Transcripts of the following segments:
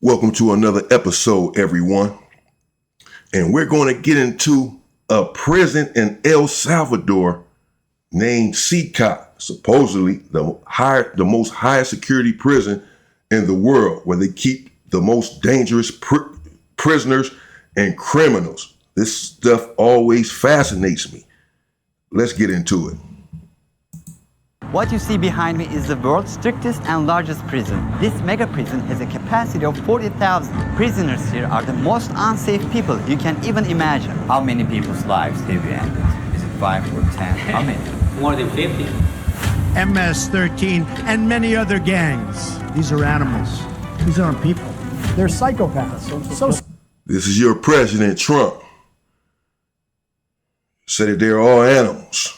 Welcome to another episode, everyone. And we're going to get into a prison in El Salvador named Cecot, supposedly the most high security prison in the world, where they keep the most dangerous prisoners and criminals. This stuff always fascinates me. Let's get into it. What you see behind me is the world's strictest and largest prison. This mega prison has a capacity of 40,000. Prisoners here are the most unsafe people you can even imagine. How many people's lives have you ended? Is it 5 or 10? How many? More than 50. MS-13 and many other gangs. These are animals. These aren't people. They're psychopaths. This is your president, Trump. Said that they're all animals.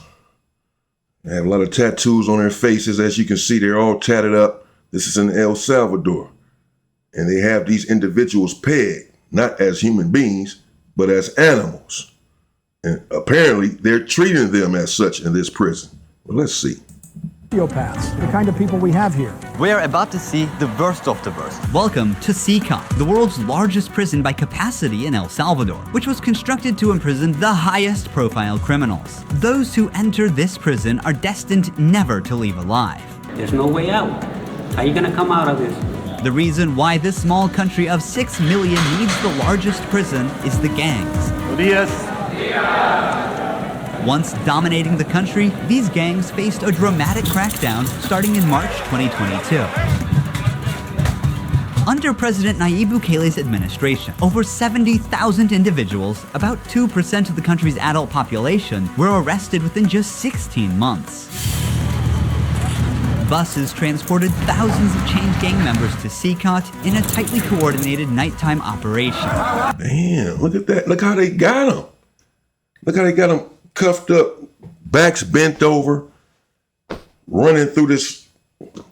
They have a lot of tattoos on their faces. As you can see, they're all tatted up. This is in El Salvador. And they have these individuals pegged, not as human beings, but as animals. And apparently, they're treating them as such in this prison. Well, let's see. Psychopaths, the kind of people we have here. We are about to see the worst of the worst. Welcome to Cecot, the world's largest prison by capacity in El Salvador, which was constructed to imprison the highest profile criminals. Those who enter this prison are destined never to leave alive. There's no way out. How are you gonna come out of this? The reason why this small country of 6 million needs the largest prison is the gangs. Once dominating the country, these gangs faced a dramatic crackdown starting in March 2022. Under President Nayib Bukele's administration, over 70,000 individuals, about 2% of the country's adult population, were arrested within just 16 months. Buses transported thousands of chained gang members to Cecot in a tightly coordinated nighttime operation. Damn, look at that. Look how they got them. Look how they got them cuffed up, backs bent over, running through this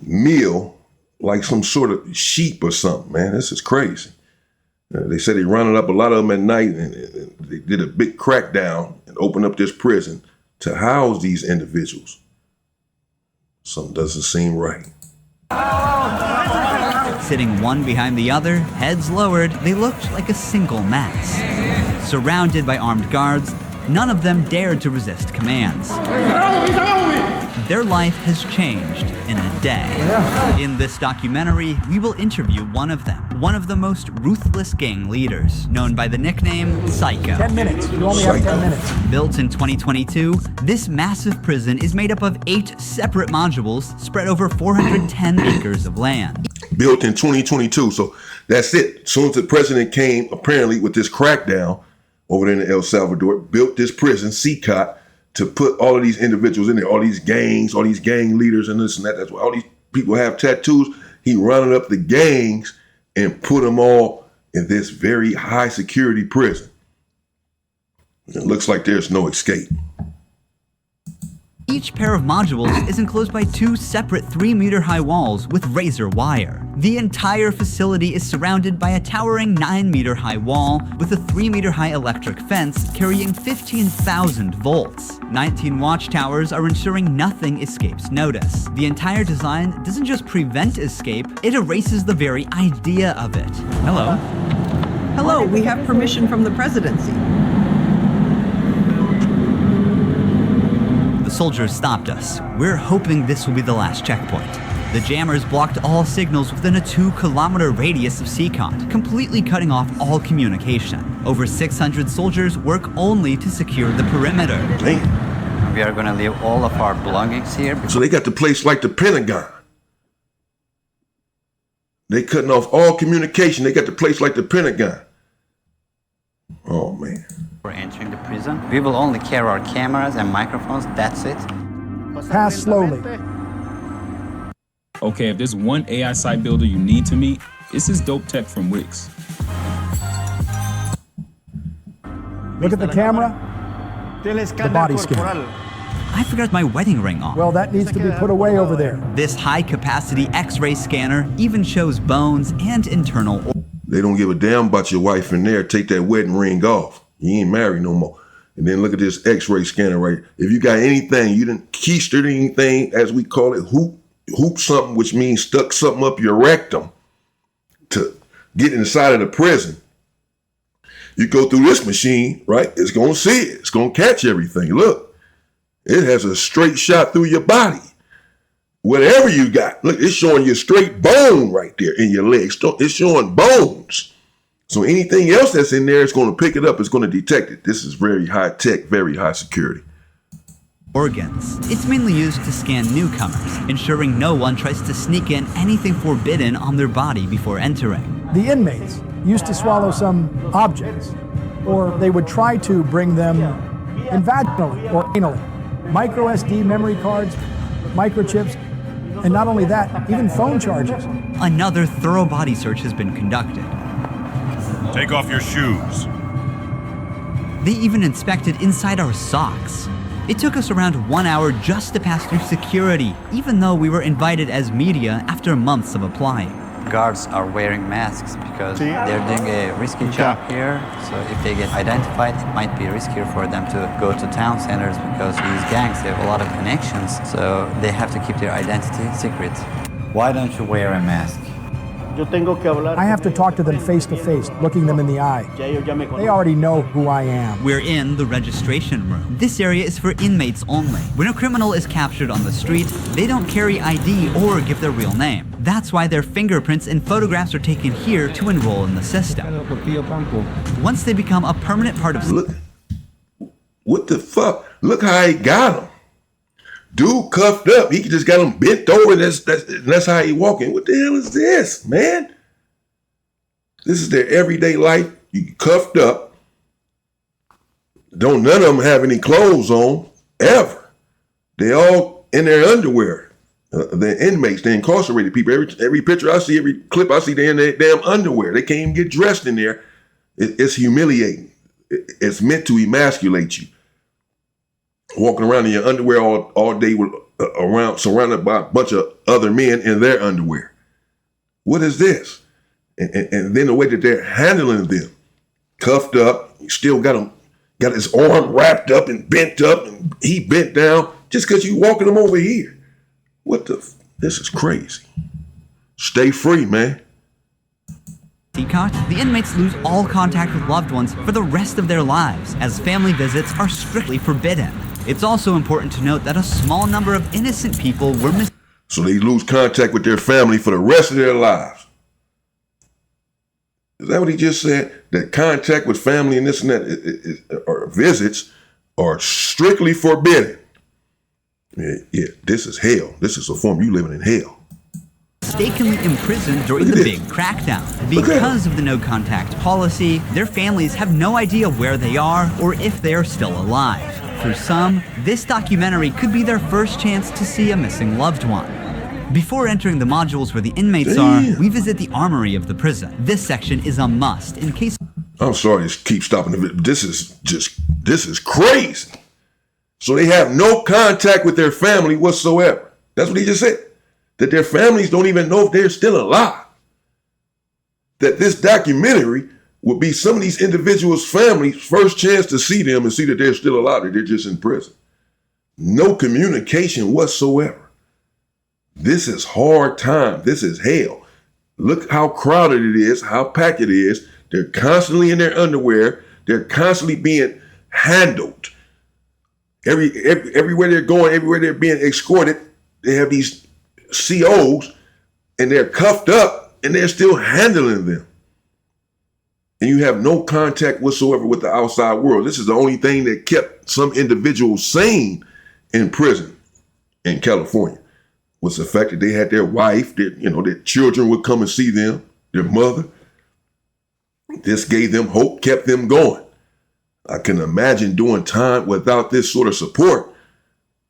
meal like some sort of sheep or something, man. This is crazy. They said they rounded up a lot of them at night and they did a big crackdown and opened up this prison to house these individuals. Something doesn't seem right. Sitting one behind the other, heads lowered, they looked like a single mass. Surrounded by armed guards, none of them dared to resist commands. Their life has changed in a day. In this documentary, we will interview one of them, one of the most ruthless gang leaders, known by the nickname Psycho. 10 minutes. You only have 10 minutes. Built in 2022, this massive prison is made up of 8 separate modules spread over 410 acres of land. Built in 2022, so that's it. As soon as the president came, apparently, with this crackdown over there in El Salvador, built this prison, Cecot, to put all of these individuals in there, all these gangs, all these gang leaders and this and that. That's why all these people have tattoos. He rounded up the gangs and put them all in this very high security prison. It looks like there's no escape. Each pair of modules is enclosed by 2 separate 3-meter high walls with razor wire. The entire facility is surrounded by a towering 9-meter high wall with a 3-meter high electric fence carrying 15,000 volts. 19 watchtowers are ensuring nothing escapes notice. The entire design doesn't just prevent escape, it erases the very idea of it. Hello. Hello, we have permission from the presidency. The soldiers stopped us. We're hoping this will be the last checkpoint. The jammers blocked all signals within a 2-kilometer radius of Cecot, completely cutting off all communication. Over 600 soldiers work only to secure the perimeter. Damn. We are gonna leave all of our belongings here. So they got the place like the Pentagon. They cutting off all communication. They got the place like the Pentagon. Oh, man. We're entering the prison. We will only carry our cameras and microphones, that's it. Pass slowly. Okay, if there's one AI site builder you need to meet, it's this dope tech from Wix. Look at the camera. The body scan. I forgot my wedding ring on. Well, that needs to be put away over there. This high-capacity X-ray scanner even shows bones and internal organs. They don't give a damn about your wife in there. Take that wedding ring off. You ain't married no more. And then look at this X-ray scanner right here. If you got anything, you didn't keistered anything, as we call it, hoop something, which means stuck something up your rectum to get inside of the prison, you go through this machine, right? It's going to see it. It's going to catch everything. Look, it has a straight shot through your body. Whatever you got, look, it's showing you straight bone right there in your legs. It's showing bones. So anything else that's in there, it's going to pick it up. It's going to detect it. This is very high tech, very high security. Organs. It's mainly used to scan newcomers, ensuring no one tries to sneak in anything forbidden on their body before entering. The inmates used to swallow some objects, or they would try to bring them in vaginally or anally. Micro SD memory cards, microchips, and not only that, even phone charges. Another thorough body search has been conducted. Take off your shoes. They even inspected inside our socks. It took us around 1 hour just to pass through security, even though we were invited as media after months of applying. Guards are wearing masks because they're doing a risky job here. So if they get identified, it might be riskier for them to go to town centers because these gangs, they have a lot of connections. So they have to keep their identity secret. Why don't you wear a mask? I have to talk to them face to face, looking them in the eye. They already know who I am. We're in the registration room. This area is for inmates only. When a criminal is captured on the street, they don't carry ID or give their real name. That's why their fingerprints and photographs are taken here to enroll in the system. Once they become a permanent part of... Look, what the fuck? Look how he got him. Dude cuffed up. He just got him bent over. That's how he walking. What the hell is this, man? This is their everyday life. You cuffed up. Don't none of them have any clothes on, ever. They all in their underwear. The inmates, the incarcerated people. Every picture I see, every clip I see, they're in their damn underwear. They can't even get dressed in there. It's humiliating. It's meant to emasculate you. Walking around in your underwear all day surrounded by a bunch of other men in their underwear. What is this? And then the way that they're handling them, cuffed up, still got his arm wrapped up and bent up, and he bent down just because you walking him over here. This is crazy. Stay free, man. Cecot, the inmates lose all contact with loved ones for the rest of their lives, as family visits are strictly forbidden. It's also important to note that a small number of innocent people were So they lose contact with their family for the rest of their lives. Is that what he just said? That contact with family and this and that, or visits, are strictly forbidden. Yeah, this is hell. This is a form you living in hell. Mistakenly imprisoned during the big crackdown. Because of the no-contact policy, their families have no idea where they are or if they are still alive. For some, this documentary could be their first chance to see a missing loved one. Before entering the modules where the inmates are, we visit the armory of the prison. This section is a must in case... I'm sorry to keep stopping the video. This is crazy. So they have no contact with their family whatsoever. That's what he just said. That their families don't even know if they're still alive. That this documentary would be some of these individuals' families' first chance to see them and see that they're still alive, that they're just in prison. No communication whatsoever. This is hard time. This is hell. Look how crowded it is, how packed it is. They're constantly in their underwear. They're constantly being handled. Everywhere they're going, everywhere they're being escorted, they have these COs and they're cuffed up and they're still handling them. And you have no contact whatsoever with the outside world. This is the only thing that kept some individuals sane in prison in California, was the fact that they had their wife, their children would come and see them, their mother. This gave them hope, kept them going. I can imagine doing time without this sort of support,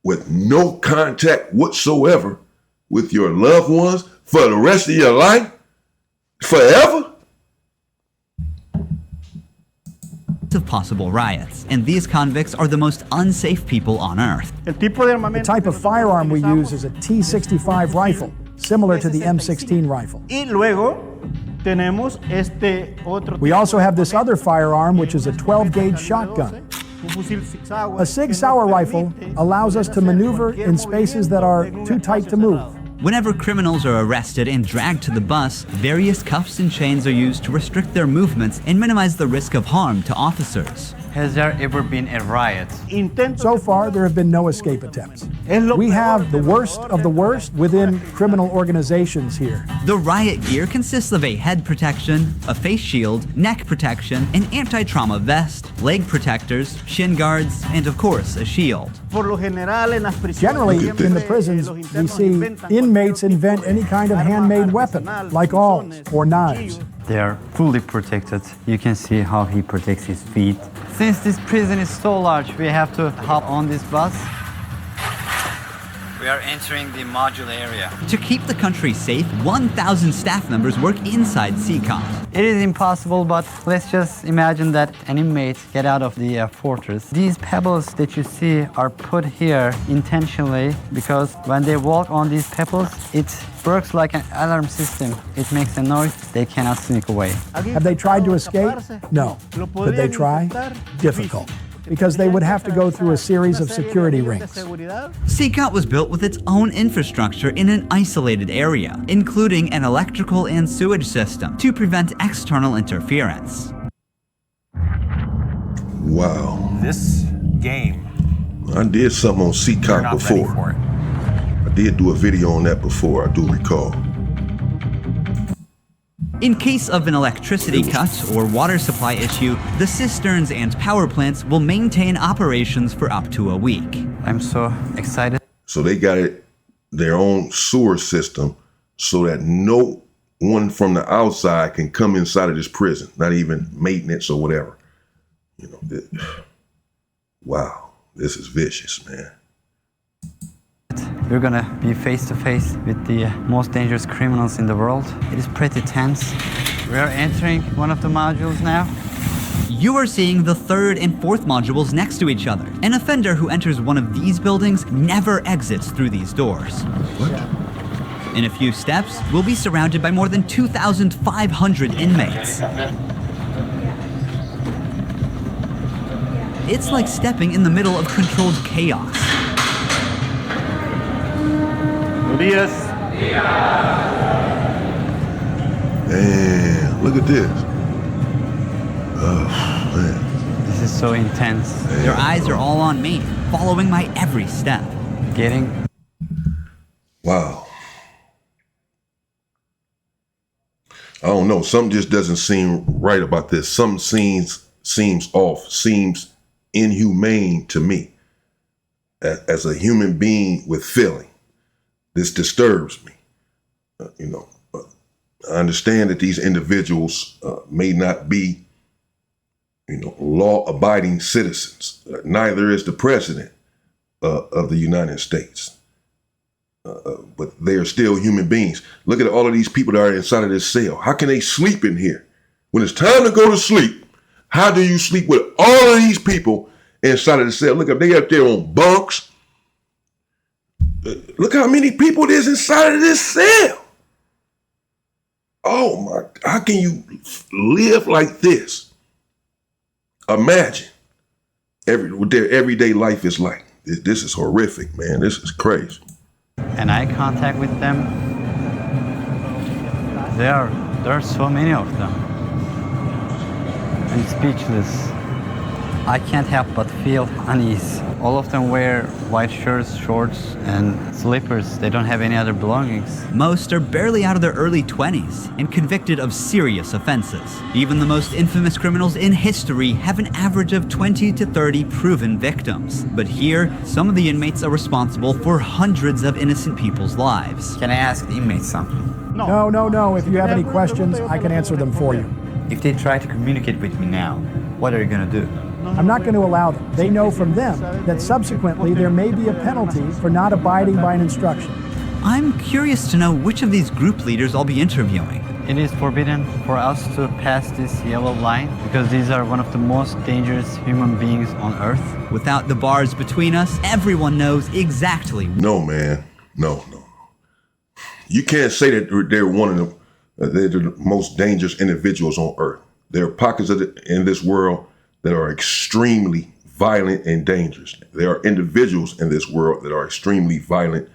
with no contact whatsoever with your loved ones for the rest of your life, forever. Of possible riots, and these convicts are the most unsafe people on earth. The type of firearm we use is a T65 rifle, similar to the M16 rifle. We also have this other firearm, which is a 12-gauge shotgun. A Sig Sauer rifle allows us to maneuver in spaces that are too tight to move. Whenever criminals are arrested and dragged to the bus, various cuffs and chains are used to restrict their movements and minimize the risk of harm to officers. Has there ever been a riot? So far, there have been no escape attempts. We have the worst of the worst within criminal organizations here. The riot gear consists of a head protection, a face shield, neck protection, an anti-trauma vest, leg protectors, shin guards, and of course, a shield. Generally, in the prisons, we see inmates invent any kind of handmade weapon, like awls or knives. They are fully protected. You can see how he protects his feet. Since this prison is so large, we have to hop on this bus. We are entering the module area. To keep the country safe, 1,000 staff members work inside Cecot. It is impossible, but let's just imagine that an inmate get out of the fortress. These pebbles that you see are put here intentionally because when they walk on these pebbles, it works like an alarm system. It makes a noise, they cannot sneak away. Have they tried to escape? No. Could they try? Difficult, because they would have to go through a series of security rings. Cecot was built with its own infrastructure in an isolated area, including an electrical and sewage system to prevent external interference. Wow. This game, I did something on you're Cecot not ready before. for it. I did do a video on that before, I do recall. In case of an electricity cut or water supply issue, the cisterns and power plants will maintain operations for up to a week. I'm so excited. So they got their own sewer system so that no one from the outside can come inside of this prison, not even maintenance or whatever. You know, wow, this is vicious, man. We're gonna be face to face with the most dangerous criminals in the world. It is pretty tense. We are entering one of the modules now. You are seeing the third and fourth modules next to each other. An offender who enters one of these buildings never exits through these doors. What? In a few steps, we'll be surrounded by more than 2,500 inmates. It's like stepping in the middle of controlled chaos. Man, look at this. Oh, man. This is so intense. Their eyes are all on me, following my every step. Getting Wow. I don't know. Something just doesn't seem right about this. Some seems off, seems inhumane to me. As a human being with feeling, this disturbs me. I understand that these individuals may not be, law-abiding citizens. Neither is the president of the United States. But they are still human beings. Look at all of these people that are inside of this cell. How can they sleep in here? When it's time to go to sleep, how do you sleep with all of these people inside of the cell? Look up, they up there on bunks. Look how many people there's inside of this cell. Oh my, how can you live like this? Imagine what their everyday life is like. This is horrific, man. This is crazy. an eye contact with them. There are so many of them. I'm speechless. I can't help but feel unease. All of them wear white shirts, shorts, and slippers. They don't have any other belongings. Most are barely out of their early 20s and convicted of serious offenses. Even the most infamous criminals in history have an average of 20 to 30 proven victims. But here, some of the inmates are responsible for hundreds of innocent people's lives. Can I ask the inmates something? No. If you have any questions, I can answer them for you. If they try to communicate with me now, what are you gonna do? I'm not going to allow them. They know from them that subsequently there may be a penalty for not abiding by an instruction. I'm curious to know which of these group leaders I'll be interviewing. It is forbidden for us to pass this yellow line because these are one of the most dangerous human beings on earth. Without the bars between us, everyone knows exactly. No, man. No. You can't say that they're one of them. They're the most dangerous individuals on earth. There are pockets of in this world that are extremely violent and dangerous. There are individuals in this world that are extremely violent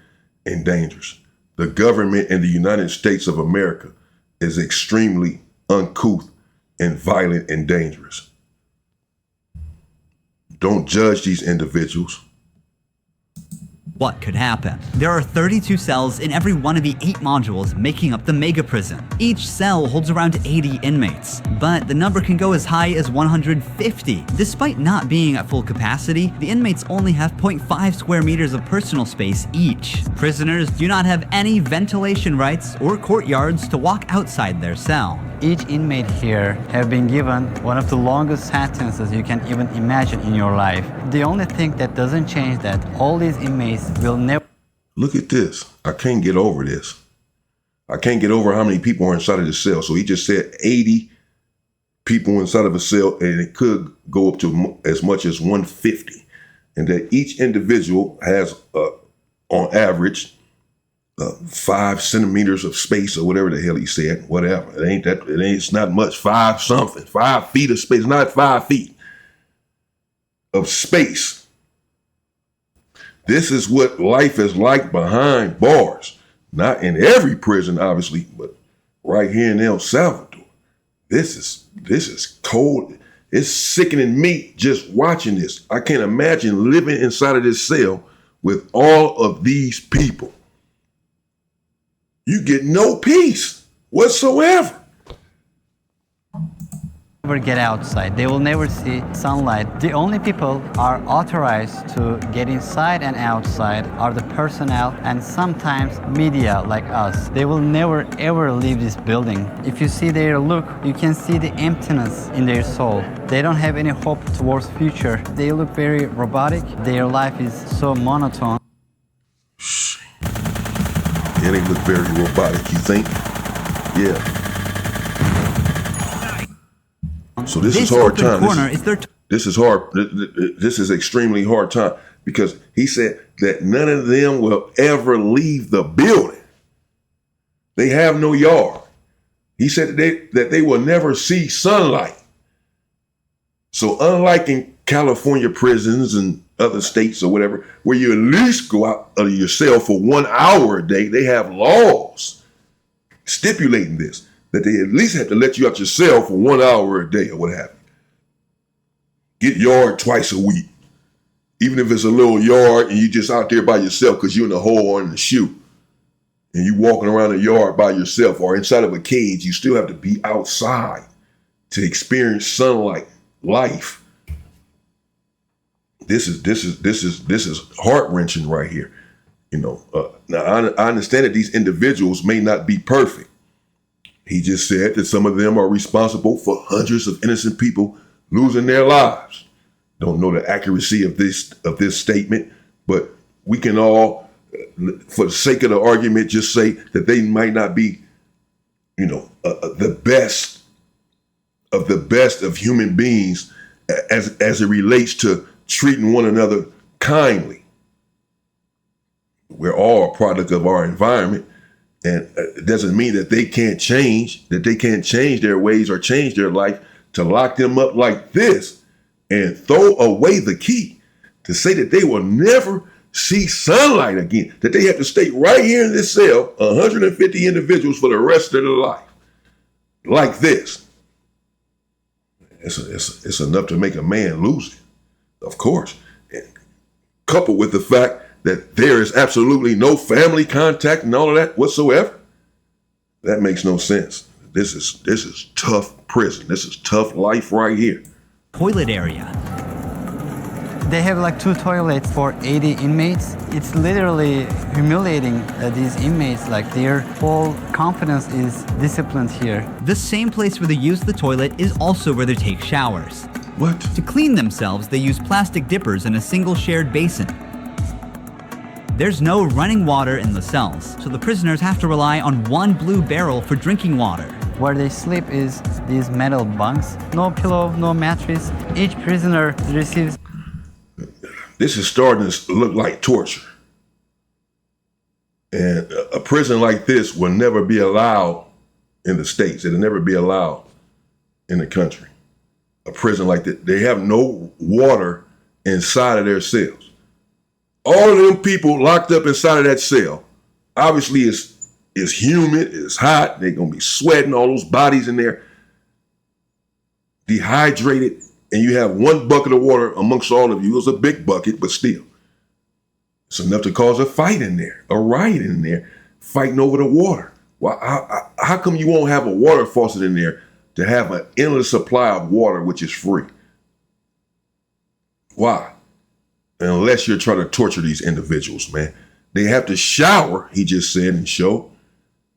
and dangerous. The government in the United States of America is extremely uncouth and violent and dangerous. Don't judge these individuals. What could happen? There are 32 cells in every one of the 8 modules making up the mega prison. Each cell holds around 80 inmates, but the number can go as high as 150. Despite not being at full capacity, the inmates only have 0.5 square meters of personal space each. Prisoners do not have any ventilation rights or courtyards to walk outside their cell. Each inmate here have been given one of the longest sentences you can even imagine in your life. The only thing that doesn't change that all these inmates will never... Look at this. I can't get over this. I can't get over how many people are inside of the cell. So he just said 80 people inside of a cell, and it could go up to as much as 150. And that each individual has, on average, 5 centimeters of space, or whatever the hell he said. Whatever. It's not much. 5 something. 5 feet of space. Not 5 feet of space. This is what life is like behind bars. Not in every prison, obviously, but right here in El Salvador. This is cold. It's sickening me just watching this. I can't imagine living inside of this cell with all of these people. You get no peace whatsoever. never get outside. They will never see sunlight. The only people are authorized to get inside and outside are the personnel and sometimes media like us. They will never ever leave this building. If you see their look, you can see the emptiness in their soul. They don't have any hope towards future. They look very robotic. Their life is so monotone. It ain't look very robotic, you think? Yeah. So this is hard time. This is hard. This is extremely hard time because he said that none of them will ever leave the building. They have no yard. He said that they will never see sunlight. So unlike in California prisons and other states or whatever, where you at least go out of your cell for 1 hour a day, they have laws stipulating this, that they at least have to let you out your cell for 1 hour a day or what have you. Get yard twice a week. Even if it's a little yard and you just out there by yourself because you're in a hole or in the shoe and you walking around the yard by yourself or inside of a cage, you still have to be outside to experience sunlight, life. This is heart-wrenching right here. You know, now I understand that these individuals may not be perfect. He just said that some of them are responsible for hundreds of innocent people losing their lives. Don't know the accuracy of this statement, but we can all, for the sake of the argument, just say that they might not be, you know, the best of human beings as it relates to treating one another kindly. We're all a product of our environment. And it doesn't mean that they can't change their ways or change their life. To lock them up like this and throw away the key, to say that they will never see sunlight again, that they have to stay right here in this cell, 150 individuals for the rest of their life, like this. It's enough to make a man lose it, of course. And coupled with the fact that there is absolutely no family contact and all of that whatsoever, that makes no sense. This is tough prison. This is tough life right here. Toilet area. They have like 2 toilets for 80 inmates. It's literally humiliating these inmates. Like their whole confidence is disciplined here. The same place where they use the toilet is also where they take showers. What? To clean themselves, they use plastic dippers in a single shared basin. There's no running water in the cells, so the prisoners have to rely on one blue barrel for drinking water. Where they sleep is these metal bunks. No pillow, no mattress. Each prisoner receives... This is starting to look like torture. And a prison like this will never be allowed in the States. It'll never be allowed in the country. A prison like that, they have no water inside of their cells. All of them people locked up inside of that cell Obviously, it's humid, it's hot. They're gonna be sweating, all those bodies in there, dehydrated, and you have one bucket of water amongst all of you. It was a big bucket, but still, it's enough to cause a fight in there, a riot in there, fighting over the water. Well, how come you won't have a water faucet in there to have an endless supply of water, which is free? Why? Unless you're trying to torture these individuals, man. They have to shower, he just said and showed,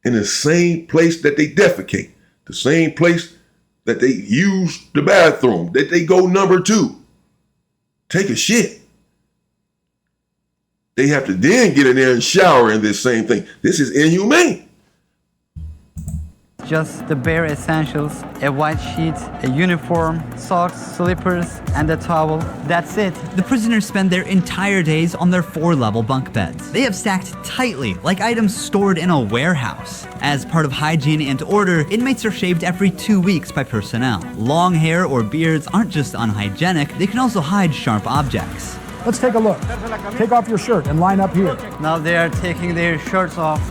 in the same place that they defecate, the same place that they use the bathroom, that they go number 2, take a shit. They have to then get in there and shower in this same thing. This is inhumane. Just the bare essentials, a white sheet, a uniform, socks, slippers, and a towel. That's it. The prisoners spend their entire days on their 4-level bunk beds. They have stacked tightly, like items stored in a warehouse. As part of hygiene and order, inmates are shaved every 2 weeks by personnel. Long hair or beards aren't just unhygienic, they can also hide sharp objects. Let's take a look. Take off your shirt and line up here. Now they are taking their shirts off.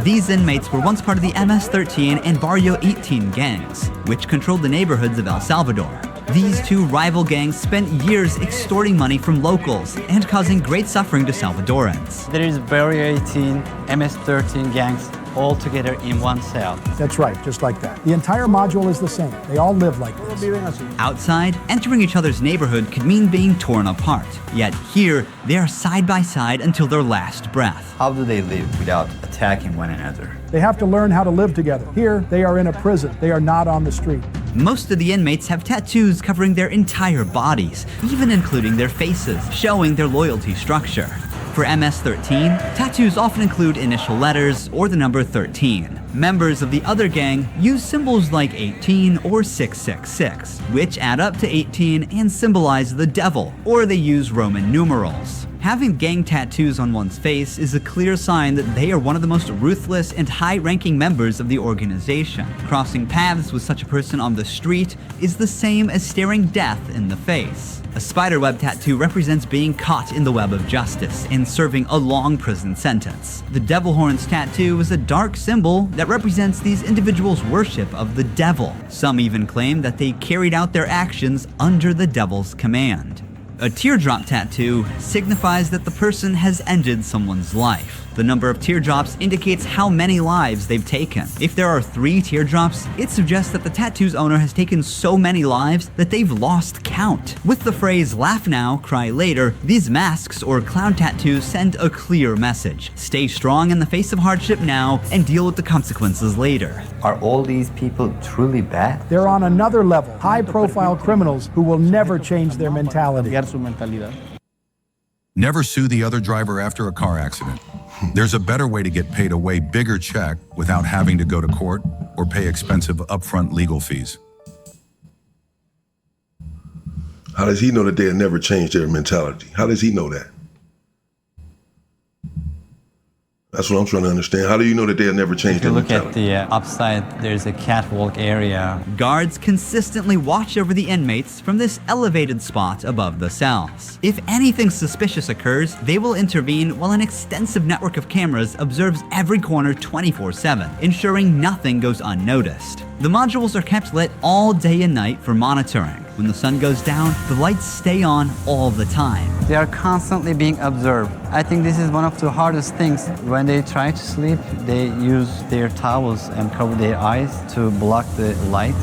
These inmates were once part of the MS-13 and Barrio 18 gangs, which controlled the neighborhoods of El Salvador. These two rival gangs spent years extorting money from locals and causing great suffering to Salvadorans. There is Barrio 18, MS-13 gangs, all together in one cell. That's right, just like that. The entire module is the same. They all live like this. Outside, entering each other's neighborhood could mean being torn apart. Yet here, they are side by side until their last breath. How do they live without attacking one another? They have to learn how to live together. Here, they are in a prison. They are not on the street. Most of the inmates have tattoos covering their entire bodies, even including their faces, showing their loyalty structure. For MS-13, tattoos often include initial letters or the number 13. Members of the other gang use symbols like 18 or 666, which add up to 18 and symbolize the devil, or they use Roman numerals. Having gang tattoos on one's face is a clear sign that they are one of the most ruthless and high-ranking members of the organization. Crossing paths with such a person on the street is the same as staring death in the face. A spiderweb tattoo represents being caught in the web of justice and serving a long prison sentence. The devil horns tattoo is a dark symbol that represents these individuals' worship of the devil. Some even claim that they carried out their actions under the devil's command. A teardrop tattoo signifies that the person has ended someone's life. The number of teardrops indicates how many lives they've taken. If there are 3 teardrops, it suggests that the tattoo's owner has taken so many lives that they've lost count. With the phrase "laugh now, cry later," these masks or clown tattoos send a clear message. Stay strong in the face of hardship now and deal with the consequences later. Are all these people truly bad? They're on another level, high-profile criminals who will never change their mentality. Never sue the other driver after a car accident. There's a better way to get paid a way bigger check without having to go to court or pay expensive upfront legal fees. How does he know that they'll never change their mentality? How does he know that? That's what I'm trying to understand. How do you know that they'll never change If you their look mentality? at the upside, there's a catwalk area. Guards consistently watch over the inmates from this elevated spot above the cells. If anything suspicious occurs, they will intervene while an extensive network of cameras observes every corner 24/7, ensuring nothing goes unnoticed. The modules are kept lit all day and night for monitoring. When the sun goes down, the lights stay on all the time. They are constantly being observed. I think this is one of the hardest things. When they try to sleep, they use their towels and cover their eyes to block the light.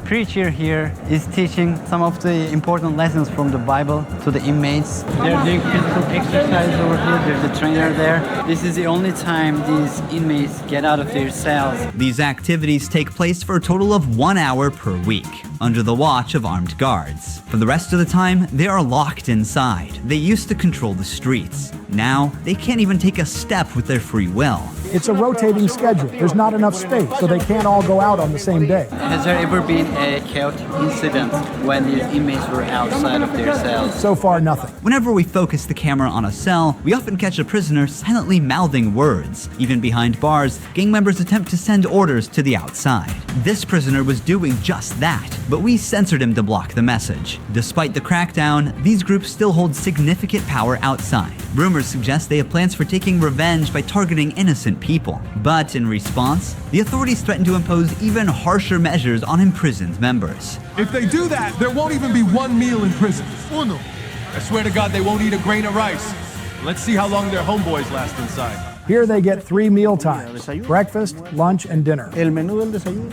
Preacher here is teaching some of the important lessons from the Bible to the inmates. They're doing physical exercise over here. There's a trainer there. This is the only time these inmates get out of their cells. These activities take place for a total of 1 hour per week, under the watch of armed guards. For the rest of the time, they are locked inside. They used to control the streets. Now, they can't even take a step with their free will. It's a rotating schedule. There's not enough space, so they can't all go out on the same day. Has there ever been a chaotic incident when these inmates were outside of their cells? So far, nothing. Whenever we focus the camera on a cell, we often catch a prisoner silently mouthing words. Even behind bars, gang members attempt to send orders to the outside. This prisoner was doing just that, but we censored him to block the message. Despite the crackdown, these groups still hold significant power outside. Rumors suggest they have plans for taking revenge by targeting innocent people. But in response, the authorities threaten to impose even harsher measures on imprisoned members. If they do that, there won't even be one meal in prison. I swear to God, they won't eat a grain of rice. Let's see how long their homeboys last inside. Here they get 3 meal times: breakfast, lunch, and dinner.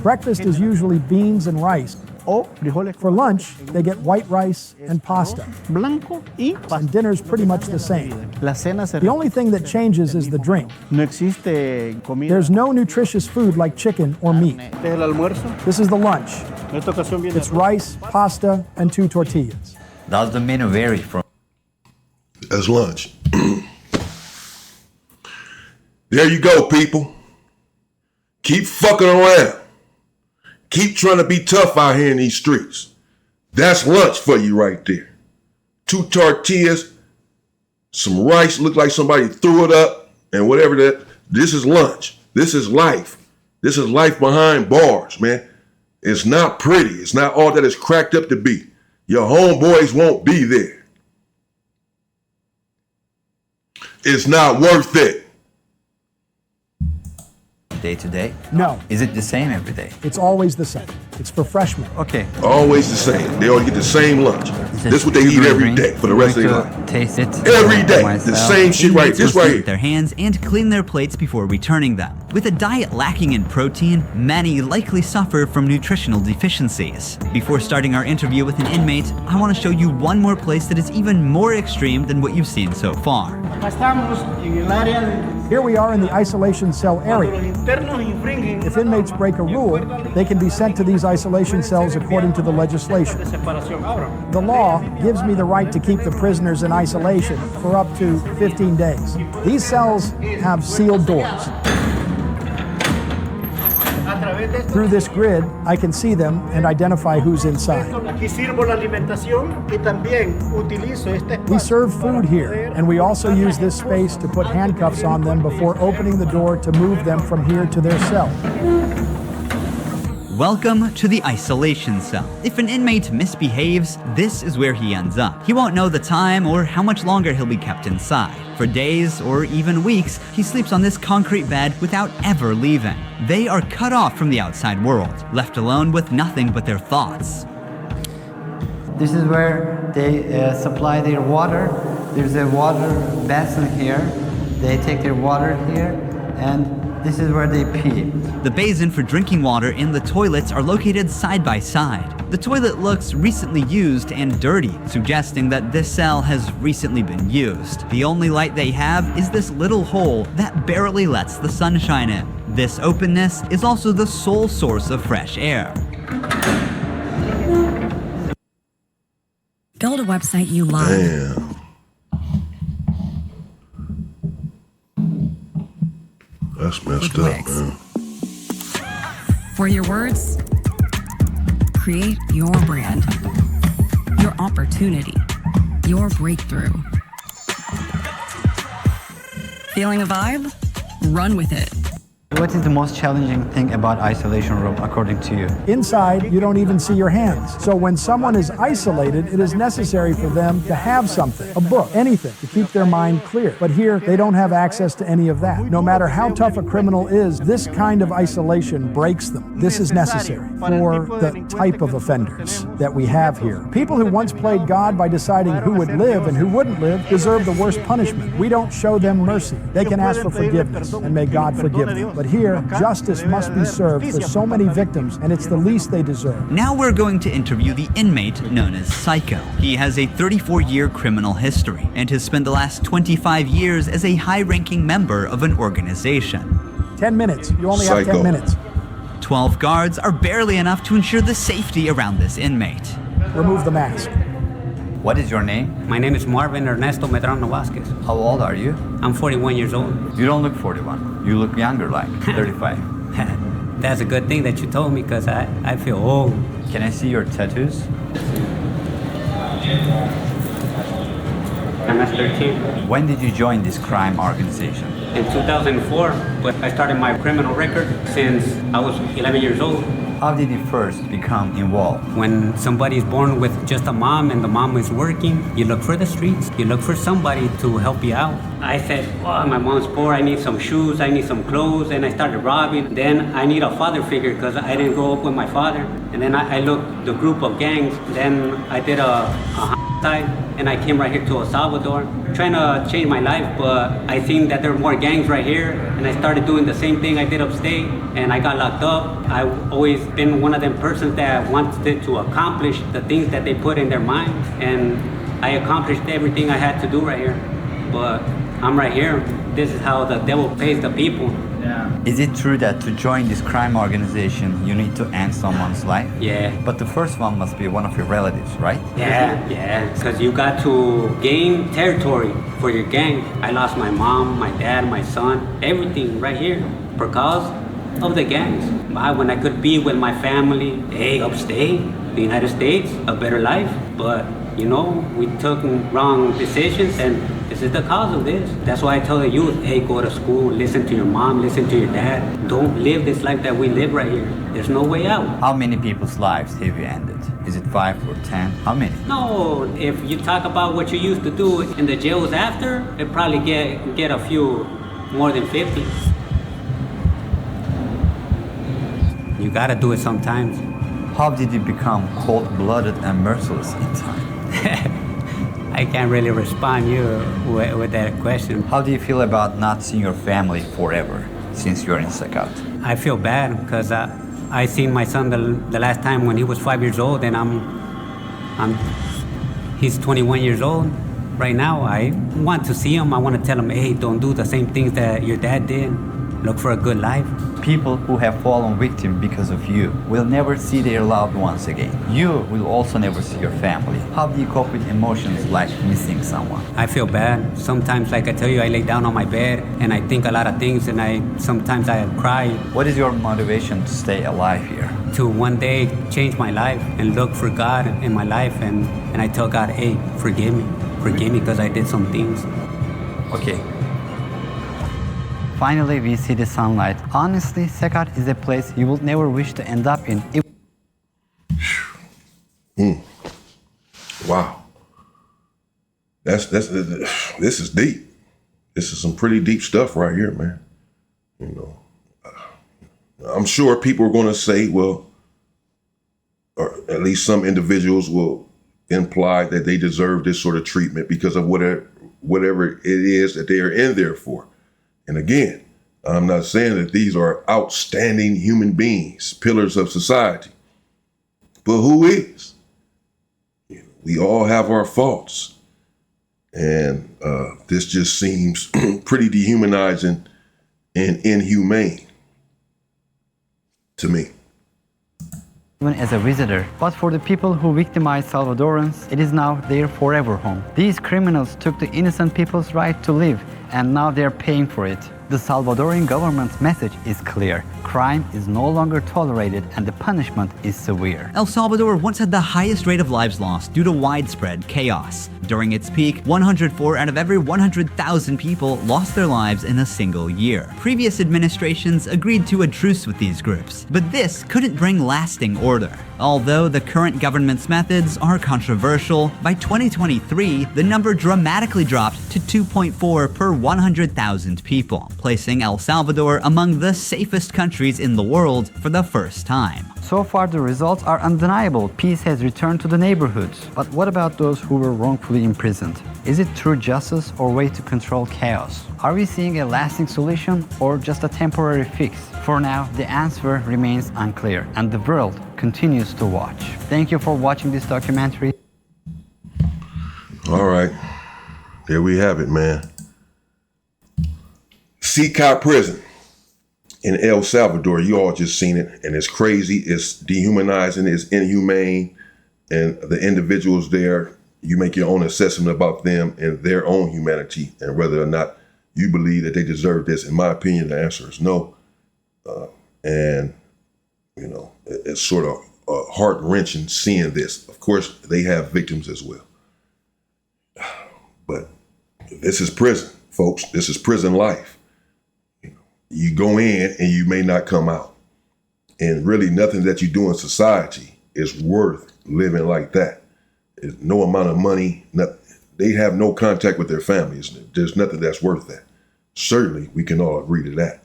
Breakfast is usually beans and rice. For lunch, they get white rice and pasta. And dinner's pretty much the same. The only thing that changes is the drink. There's no nutritious food like chicken or meat. This is the lunch. It's rice, pasta, and 2 tortillas. Does the menu vary from? That's lunch. There you go, people. Keep fucking around. Keep trying to be tough out here in these streets. That's lunch for you right there. 2 tortillas, some rice, look like somebody threw it up, and whatever that. This is lunch. This is life. This is life behind bars, man. It's not pretty. It's not all that it's cracked up to be. Your homeboys won't be there. It's not worth it. Day to day? No, Is it the same every day? it's always the same. It's for freshmen. Okay. Always the same. They all get the same lunch. This is what they eat every day for the rest of their life. Taste it. Every day. The same shit right. Inmates This must right eat here. their hands and clean their plates before returning them. With a diet lacking in protein, many likely suffer from nutritional deficiencies. Before starting our interview with an inmate, I want to show you one more place that is even more extreme than what you've seen so far. Here we are in the isolation cell area. If inmates break a rule, they can be sent to these isolation cells according to the legislation. The law gives me the right to keep the prisoners in isolation for up to 15 days. These cells have sealed doors. Through this grid, I can see them and identify who's inside. We serve food here, and we also use this space to put handcuffs on them before opening the door to move them from here to their cell. Welcome to the isolation cell. If an inmate misbehaves, this is where he ends up. He won't know the time or how much longer he'll be kept inside. For days or even weeks, he sleeps on this concrete bed without ever leaving. They are cut off from the outside world, left alone with nothing but their thoughts. This is where they supply their water. There's a water basin here. They take their water here, and this is where they pee. The basin for drinking water and the toilets are located side by side. The toilet looks recently used and dirty, suggesting that this cell has recently been used. The only light they have is this little hole that barely lets the sunshine in. This openness is also the sole source of fresh air. Build a website you love. Damn. That's messed up, Wix. man. For your words, create your brand, your opportunity, your breakthrough. Feeling a vibe? Run with it. What is the most challenging thing about isolation room according to you? Inside, you don't even see your hands. So when someone is isolated, it is necessary for them to have something, a book, anything, to keep their mind clear. But here, they don't have access to any of that. No matter how tough a criminal is, this kind of isolation breaks them. This is necessary for the type of offenders that we have here. People who once played God by deciding who would live and who wouldn't live deserve the worst punishment. We don't show them mercy. They can ask for forgiveness, and may God forgive them. But here, justice must be served for so many victims, and it's the least they deserve. Now we're going to interview the inmate known as Cecot. He has a 34-year criminal history and has spent the last 25 years as a high-ranking member of an organization. 10 minutes. You only have 10 minutes. 12 guards are barely enough to ensure the safety around this inmate. Remove the mask. What is your name? My name is Marvin Ernesto Medrano Vasquez. How old are you? I'm 41 years old. You don't look 41. You look younger, like 35. That's a good thing that you told me because I feel old. Can I see your tattoos? I'm 13. When did you join this crime organization? In 2004, but I started my criminal record since I was 11 years old. How did you first become involved? When somebody is born with just a mom and the mom is working, you look for the streets. You look for somebody to help you out. I said, well, my mom's poor. I need some shoes. I need some clothes. And I started robbing. Then I need a father figure because I didn't grow up with my father. And then I looked the group of gangs. Then I did a side and I came right here to El Salvador trying to change my life, but I seen that there were more gangs right here and I started doing the same thing I did upstate and I got locked up. I've always been one of them persons that wanted to accomplish the things that they put in their minds, and I accomplished everything I had to do right here, but I'm right here. This is how the devil pays the people. Is it true that to join this crime organization, you need to end someone's life? Yeah. But the first one must be one of your relatives, right? Yeah, because you got to gain territory for your gang. I lost my mom, my dad, my son, everything right here because of the gangs. When I could be with my family, upstate, the United States, a better life, but you know, we took wrong decisions and this is the cause of this. That's why I tell the youth, go to school, listen to your mom, listen to your dad. Don't live this life that we live right here. There's no way out. How many people's lives have you ended? Is it 5 or 10? How many? No, if you talk about what you used to do in the jails after, it probably get a few more than 50. You gotta do it sometimes. How did you become cold-blooded and merciless in time? I can't really respond you with that question. How do you feel about not seeing your family forever since you're in Cecot? I feel bad because I seen my son the last time when he was 5 years old, and he's 21 years old right now. I want to see him. I want to tell him, don't do the same things that your dad did. Look for a good life. People who have fallen victim because of you will never see their loved ones again. You will also never see your family. How do you cope with emotions like missing someone? I feel bad. Sometimes, like I tell you, I lay down on my bed and I think a lot of things, and sometimes I cry. What is your motivation to stay alive here? To one day change my life and look for God in my life, and I tell God, forgive me. Forgive me because I did some things. Okay. Finally, we see the sunlight. Honestly, Cecot is a place you will never wish to end up in. Wow. This is deep. This is some pretty deep stuff right here, man. You know, I'm sure people are going to say, well, or at least some individuals will imply that they deserve this sort of treatment because of whatever it is that they are in there for. And again, I'm not saying that these are outstanding human beings, pillars of society, but who is? We all have our faults. And this just seems pretty dehumanizing and inhumane to me. Even as a visitor, but for the people who victimized Salvadorans, it is now their forever home. These criminals took the innocent people's right to live, and now they're paying for it. The Salvadorian government's message is clear. Crime is no longer tolerated and the punishment is severe. El Salvador once had the highest rate of lives lost due to widespread chaos. During its peak, 104 out of every 100,000 people lost their lives in a single year. Previous administrations agreed to a truce with these groups, but this couldn't bring lasting order. Although the current government's methods are controversial, by 2023, the number dramatically dropped to 2.4 per 100,000 people, placing El Salvador among the safest countries in the world for the first time. So far, the results are undeniable. Peace has returned to the neighborhoods. But what about those who were wrongfully imprisoned? Is it true justice or way to control chaos? Are we seeing a lasting solution or just a temporary fix? For now, the answer remains unclear, and the world continues to watch. Thank you for watching this documentary. All right, there we have it, man. Cecot prison in El Salvador. You all just seen it, and it's crazy, it's dehumanizing, it's inhumane, and the individuals there You make your own assessment about them and their own humanity and whether or not you believe that they deserve this. In my opinion, the answer is no. And, you know, it's sort of heart-wrenching seeing this. Of course, they have victims as well. But this is prison, folks. This is prison life. You go in and you may not come out. And really nothing that you do in society is worth living like that. There's no amount of money, they have no contact with their families. There's nothing that's worth that. Certainly, we can all agree to that.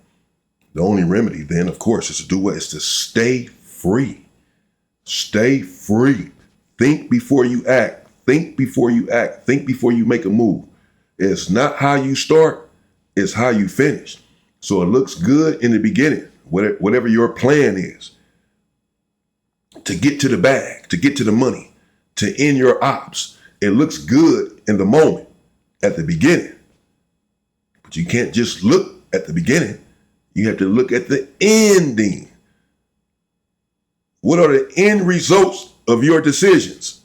The only remedy then, of course, is to do what? Is to stay free. Stay free. Think before you act. Think before you act. Think before you make a move. It's not how you start, it's how you finish. So it looks good in the beginning, whatever your plan is, to get to the bag, to get to the money, to end your ops. It looks good in the moment, at the beginning. But you can't just look at the beginning. You have to look at the ending. What are the end results of your decisions?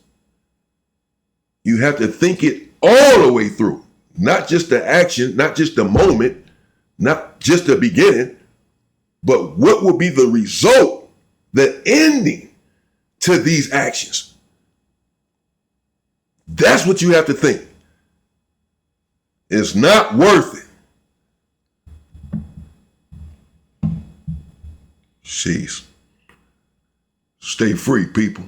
You have to think it all the way through, not just the action, not just the moment, not just the beginning, but what will be the result, the ending to these actions? That's what you have to think. It's not worth it. Jeez. Stay free, people.